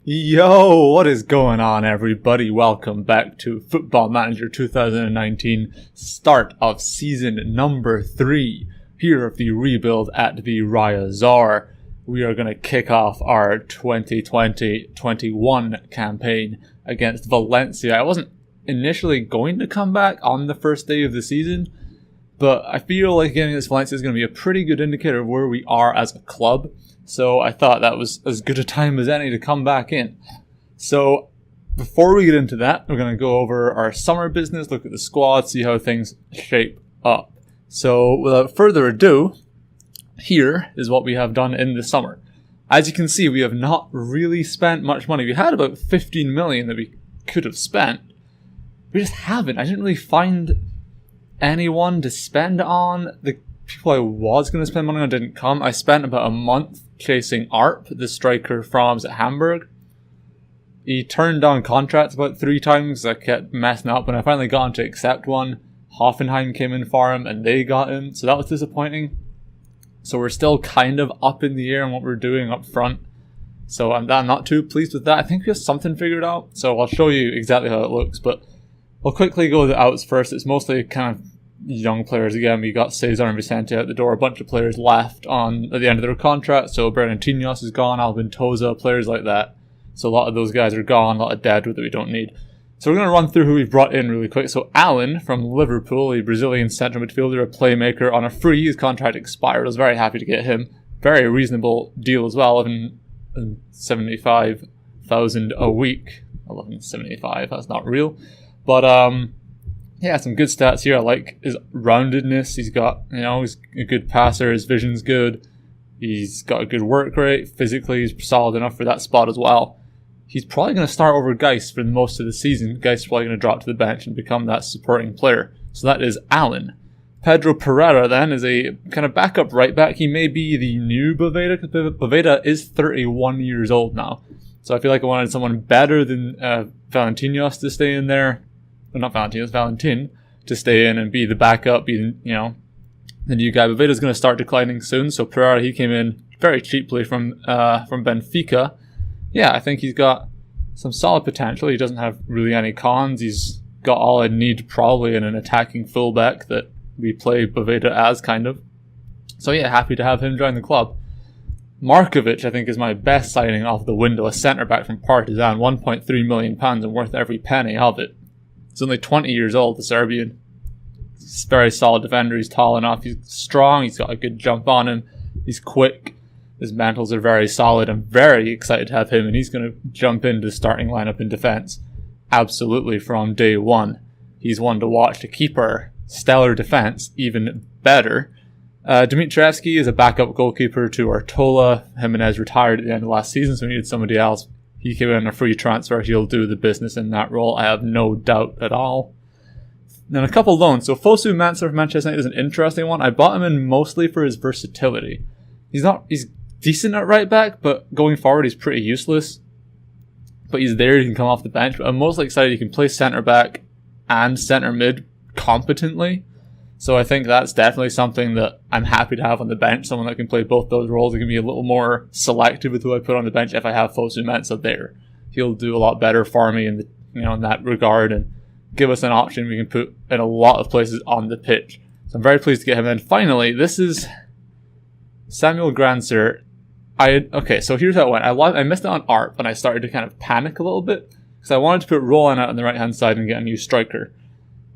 Yo, what is going on, everybody? Welcome back to Football Manager 2019, start of season number 3 here of the rebuild at the Riazor. We are going to kick off our 2020-21 campaign against Valencia. I wasn't initially going to come back on the first day of the season, but I feel like getting this Valencia is going to be a pretty good indicator of where we are as a club. So I thought that was as good a time as any to come back in. So before we get into that, we're going to go over our summer business, look at the squad, see how things shape up. So without further ado, here is what we have done in the summer. As you can see, we have not really spent much money. We had about 15 million that we could have spent. We just haven't. I didn't really find anyone to spend on. The people I was going to spend money on didn't come. I spent about a month chasing Arp, the striker from Hamburg. He turned down contracts about 3 times. I kept messing up. When I finally got him to accept one, Hoffenheim came in for him and they got him. So that was disappointing. So we're still kind of up in the air on what we're doing up front. So I'm not too pleased with that. I think we have something figured out. So I'll show you exactly how it looks. But I'll quickly go the outs first. It's mostly kind of young players again. We got Cesar and Vicente out the door. A bunch of players left at the end of their contract. So Bergantinos is gone, Albin Toza, players like that. So a lot of those guys are gone, a lot of deadwood that we don't need. So we're going to run through who we've brought in really quick. So Alan from Liverpool, a Brazilian central midfielder, a playmaker on a free. His contract expired. I was very happy to get him. Very reasonable deal as well, 75,000 a week. 1175, that's not real. But yeah, some good stats here. I like his roundedness. He's got, he's a good passer. His vision's good. He's got a good work rate. Physically, he's solid enough for that spot as well. He's probably going to start over Geist for most of the season. Geist is probably going to drop to the bench and become that supporting player. So that is Alan. Pedro Pereira then is a kind of backup right back. He may be the new Boveda, because Boveda is 31 years old now. So I feel like I wanted someone better than Valentinos to stay in there. Not Valentinos, Valentin, to stay in and be the backup, be the new guy. Boveda's going to start declining soon, so Pereira, he came in very cheaply from Benfica. Yeah, I think he's got some solid potential. He doesn't have really any cons. He's got all I need probably in an attacking fullback that we play Boveda as, kind of. So yeah, happy to have him join the club. Markovic, I think, is my best signing off the window. A centre-back from Partizan, £1.3 million and worth every penny of it. He's only 20 years old, the Serbian. He's a very solid defender. He's tall enough. He's strong. He's got a good jump on him. He's quick. His mentals are very solid. I'm very excited to have him, and he's going to jump into the starting lineup in defence. Absolutely, from day one. He's one to watch to keep our stellar defence even better. Dimitrievski is a backup goalkeeper to Artola. Jimenez retired at the end of last season, so we needed somebody else. He came in on a free transfer. He'll do the business in that role. I have no doubt at all. Then a couple loans. So Fosu Mensah from Manchester United is an interesting one. I bought him in mostly for his versatility. He's decent at right back, but going forward he's pretty useless. But he's there, he can come off the bench. But I'm mostly excited he can play centre back and centre mid competently. So I think that's definitely something that I'm happy to have on the bench. Someone that can play both those roles. It can be a little more selective with who I put on the bench if I have Fosu Mensah there. He'll do a lot better for me in that regard and give us an option we can put in a lot of places on the pitch. So I'm very pleased to get him. And finally, this is Samuel Granser. So here's how it went. I missed it on ARP and I started to kind of panic a little bit because I wanted to put Roland out on the right hand side and get a new striker.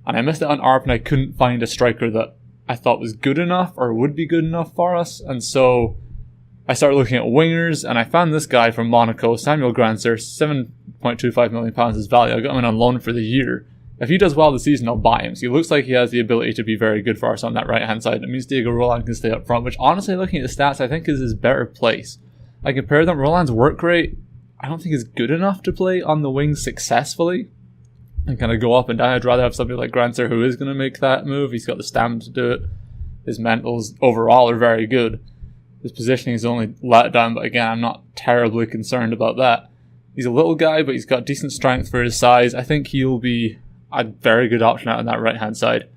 And I missed it on ARP and I couldn't find a striker that I thought was good enough or would be good enough for us. And so I started looking at wingers and I found this guy from Monaco, Samuel Granser, £7.25 million his value. I got him in on loan for the year. If he does well this season, I'll buy him. So he looks like he has the ability to be very good for us on that right hand side. It means Diego Roland can stay up front, which honestly, looking at the stats, I think is his better place. I compare them. Roland's work rate, I don't think is good enough to play on the wing successfully and kind of go up and down. I'd rather have somebody like Granser who is going to make that move. He's got the stamina to do it. His mentals overall are very good. His positioning is only let down, but again, I'm not terribly concerned about that. He's a little guy, but he's got decent strength for his size. I think he'll be a very good option out on that right-hand side.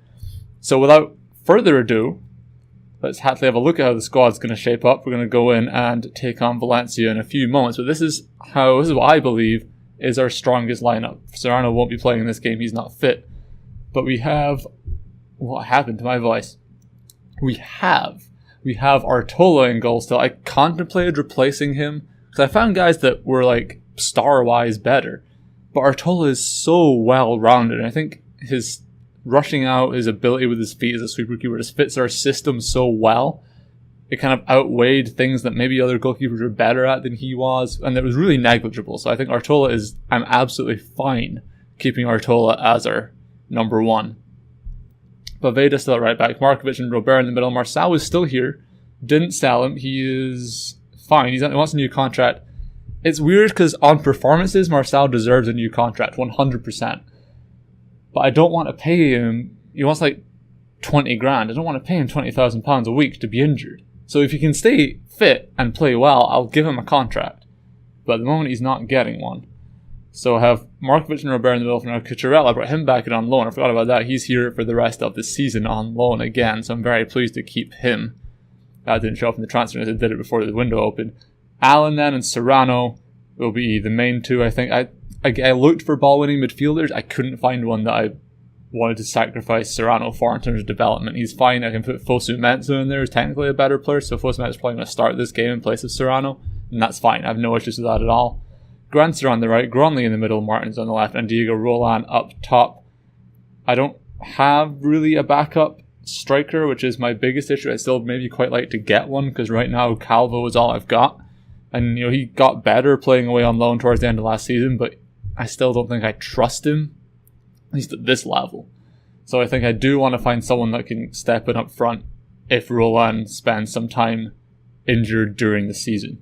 So without further ado, let's actually have a look at how the squad's going to shape up. We're going to go in and take on Valencia in a few moments. But this is what I believe is our strongest lineup. Serrano won't be playing in this game. He's not fit. But we have... What happened to my voice? We have Artola in goal still. I contemplated replacing him because I found guys that were like star-wise better. But Artola is so well-rounded. And I think his rushing out, his ability with his feet as a sweeper keeper just fits our system so well. It kind of outweighed things that maybe other goalkeepers were better at than he was. And it was really negligible. So I think Artola is... I'm absolutely fine keeping Artola as our number one. Baveda still at right back. Markovic and Robert in the middle. Marçal is still here. Didn't sell him. He is fine. He wants a new contract. It's weird because on performances, Marçal deserves a new contract, 100%. But I don't want to pay him. He wants like 20 grand. I don't want to pay him £20,000 a week to be injured. So if he can stay fit and play well, I'll give him a contract. But at the moment, he's not getting one. So I have Markovic and Robert in the middle for now. Cucurella, brought him back in on loan. I forgot about that. He's here for the rest of the season on loan again. So I'm very pleased to keep him. That didn't show up in the transfer list. I did it before the window opened. Allen then and Serrano will be the main two, I think. I looked for ball-winning midfielders. I couldn't find one that I wanted to sacrifice Serrano for in terms of development. He's fine. I can put Fosu Mensah in there. He's technically a better player, so Fosu Mensah is probably going to start this game in place of Serrano, and that's fine. I have no issues with that at all. Grancer on the right, Gronley in the middle, Martins on the left, and Diego Roland up top. I don't have really a backup striker, which is my biggest issue. I still maybe quite like to get one, because right now Calvo is all I've got. And he got better playing away on loan towards the end of last season, but I still don't think I trust him, at least at this level. So I think I do want to find someone that can step in up front if Roland spends some time injured during the season.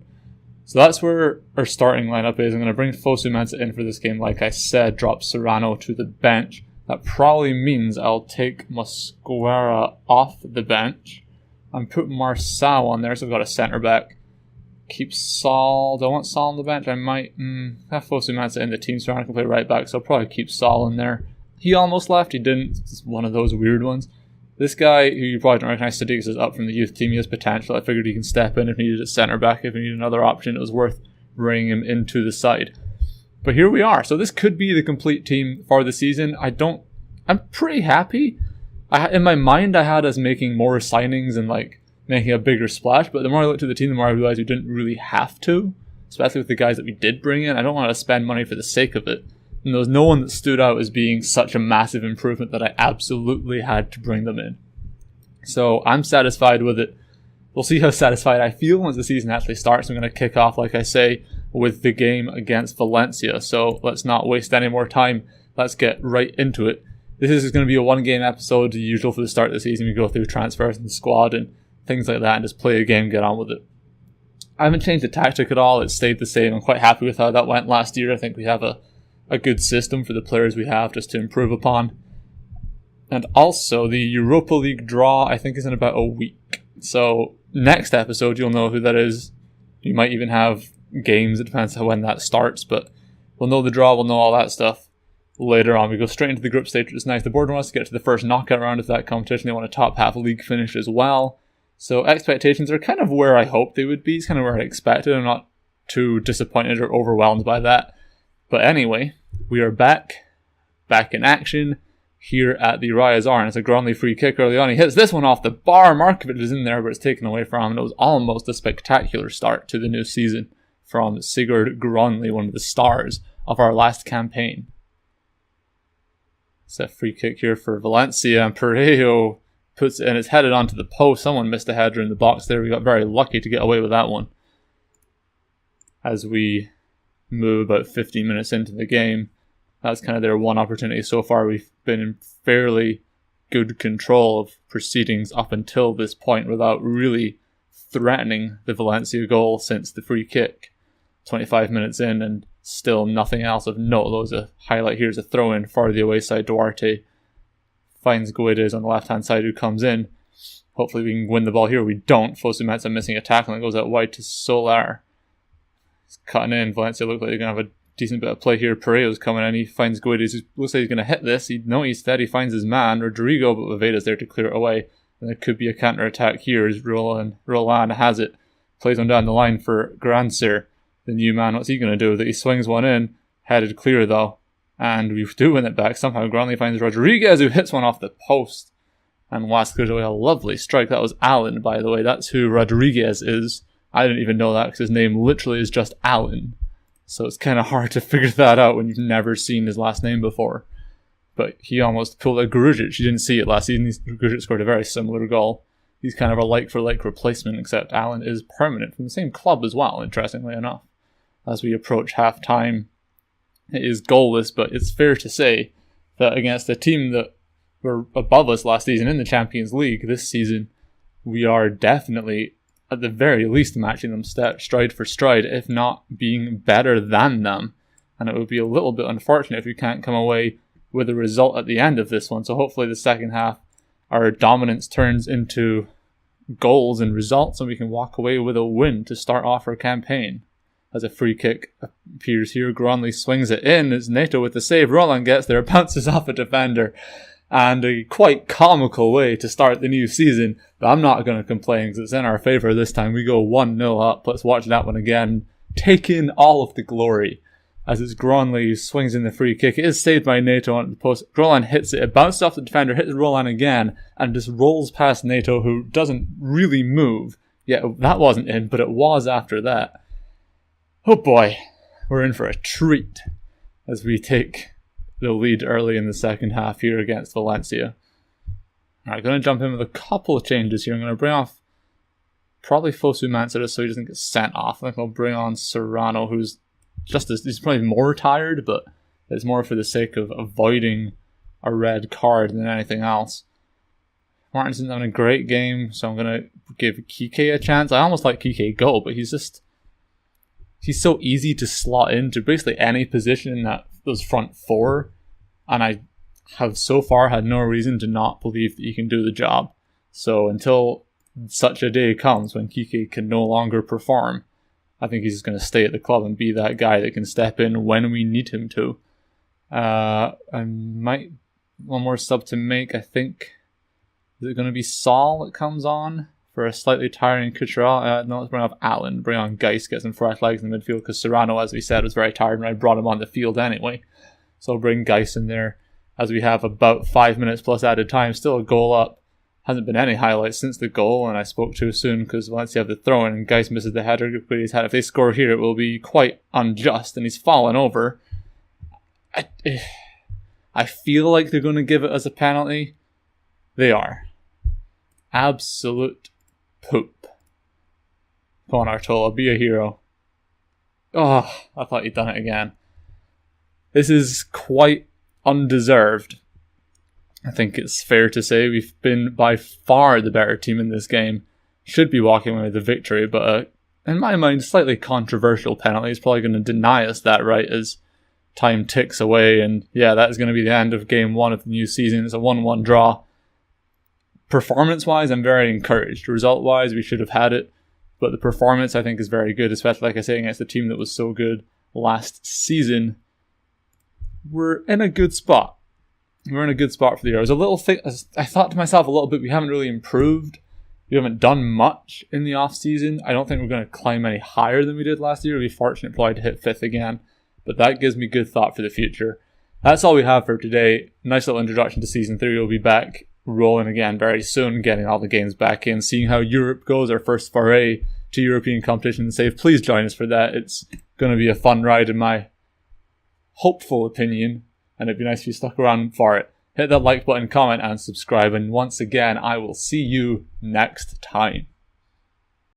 So that's where our starting lineup is. I'm going to bring Fosu Mensah in for this game. Like I said, drop Serrano to the bench. That probably means I'll take Mosquera off the bench and put Marçal on there. So I've got a centre back. Keep Saul. Do I want Saul on the bench? I might have Fosu Mensah in the team. Serrano can play right back. So I'll probably keep Saul in there. He almost left. He didn't. It's one of those weird ones. This guy, who you probably don't recognize, Sadiq, is up from the youth team. He has potential. I figured he can step in if needed at centre back. If he needed another option, it was worth bringing him into the side. But here we are. So this could be the complete team for the season. I'm pretty happy. In my mind, I had us making more signings and making a bigger splash. But the more I looked at the team, the more I realized we didn't really have to, especially with the guys that we did bring in. I don't want to spend money for the sake of it. And there was no one that stood out as being such a massive improvement that I absolutely had to bring them in. So I'm satisfied with it. We'll see how satisfied I feel once the season actually starts. I'm going to kick off, like I say, with the game against Valencia. So let's not waste any more time. Let's get right into it. This is going to be a one-game episode, the usual for the start of the season. We go through transfers and the squad and things like that and just play a game, get on with it. I haven't changed the tactic at all. It stayed the same. I'm quite happy with how that went last year. I think we have a good system for the players we have just to improve upon. And also, the Europa League draw, I think, is in about a week. So, next episode, you'll know who that is. You might even have games. It depends on when that starts. But we'll know the draw. We'll know all that stuff later on. We go straight into the group stage, which is nice. The board wants to get to the first knockout round of that competition. They want a top half league finish as well. So, expectations are kind of where I hoped they would be. It's kind of where I expected. I'm not too disappointed or overwhelmed by that. But anyway, we are back in action here at the Riazor, and it's a Gronley free kick early on. He hits this one off the bar. Markovic is in there, but it's taken away from him. And it was almost a spectacular start to the new season from Sigurd Gronley, one of the stars of our last campaign. It's a free kick here for Valencia, and Perejo puts it in. It's headed onto the post. Someone missed a header in the box there. We got very lucky to get away with that one. As we move about 15 minutes into the game, that's kind of their one opportunity so far. We've been in fairly good control of proceedings up until this point without really threatening the Valencia goal since the free kick. 25 minutes in and still nothing else of note. There was a highlight here is a throw in for the away side. Duarte finds Guedes on the left hand side who comes in. Hopefully we can win the ball here. We don't. Fosu Mensah missing a tackle and it goes out wide to Solar. He's cutting in. Valencia look like they're going to have a decent bit of play here. Perejo's coming in. He finds Guedes. Looks like he's going to hit this. He steady. Finds his man, Rodrigo, but Vaveda's there to clear it away. And there could be a counter-attack here as Roland has it. Plays on down the line for Grandsir, the new man. What's he going to do with it? He swings one in. Headed clear though. And we do win it back. Somehow Granley finds Rodriguez, who hits one off the post. And Wask clears away a lovely strike. That was Allen, by the way. That's who Rodriguez is. I didn't even know that because his name literally is just Allen. So it's kind of hard to figure that out when you've never seen his last name before. But he almost pulled a Grujic. You didn't see it last season. Grujic scored a very similar goal. He's kind of a like-for-like replacement, except Allen is permanent from the same club as well, interestingly enough. As we approach half-time, it is goalless, but it's fair to say that against a team that were above us last season in the Champions League, this season, we are definitely, at the very least, matching them stride for stride, if not being better than them. And it would be a little bit unfortunate if we can't come away with a result at the end of this one. So hopefully the second half, our dominance turns into goals and results, and we can walk away with a win to start off our campaign. As a free kick appears here, Granley swings it in. It's Neto with the save. Roland gets there, bounces off a defender. And a quite comical way to start the new season. But I'm not going to complain because it's in our favour this time. We go 1-0 up. Let's watch that one again. Take in all of the glory. As it's Granley swings in the free kick. It is saved by Neto on the post. Roland hits it. It bounces off the defender, hits Roland again, and just rolls past Neto, who doesn't really move. Yeah, that wasn't in, but it was after that. Oh boy, we're in for a treat as we take the lead early in the second half here against Valencia. Alright, going to jump in with a couple of changes here. I'm going to bring off probably Fosu Mansura so he doesn't get sent off. I think I'll bring on Serrano, who's he's probably more tired, but it's more for the sake of avoiding a red card than anything else. Martinson's having a great game, so I'm going to give Kike a chance. I almost like Kike go, but he's so easy to slot into basically any position in those front four, and I have so far had no reason to not believe that he can do the job. So until such a day comes when Kike can no longer perform, I think he's just going to stay at the club and be that guy that can step in when we need him to. I might one more sub to make, I think. Is it going to be Saul that comes on for a slightly tiring Kucherov? No, let's bring off Allen. Bring on Geis, get some fresh legs in the midfield, because Serrano, as we said, was very tired when I brought him on the field anyway. So I'll bring Geis in there as we have about 5 minutes plus added time. Still a goal up. Hasn't been any highlights since the goal, and I spoke too soon because Valencia have the throw-in and Geis misses the header. But he's had, if they score here, it will be quite unjust, and he's fallen over. I feel like they're going to give it as a penalty. They are. Absolute poop. Come on, Artola, be a hero. Oh, I thought you'd done it again. This is quite undeserved. I think it's fair to say we've been by far the better team in this game. Should be walking away with the victory, but in my mind, slightly controversial penalty is probably going to deny us that right as time ticks away. And yeah, that is going to be the end of game one of the new season. It's a 1-1 draw. Performance-wise, I'm very encouraged. Result-wise, we should have had it. But the performance, I think, is very good, especially, like I say, against the team that was so good last season. We're in a good spot. We're in a good spot for the year. I was a little I thought to myself a little bit, we haven't really improved. We haven't done much in the off-season. I don't think we're going to climb any higher than we did last year. We'll be fortunate probably to hit 5th again. But that gives me good thought for the future. That's all we have for today. Nice little introduction to Season 3. We'll be back rolling again very soon, getting all the games back in, seeing how Europe goes, our first foray to European competition and save. Please join us for that. It's going to be a fun ride in my hopeful opinion. And it'd be nice if you stuck around for it. Hit that like button, comment, and subscribe. And once again, I will see you next time.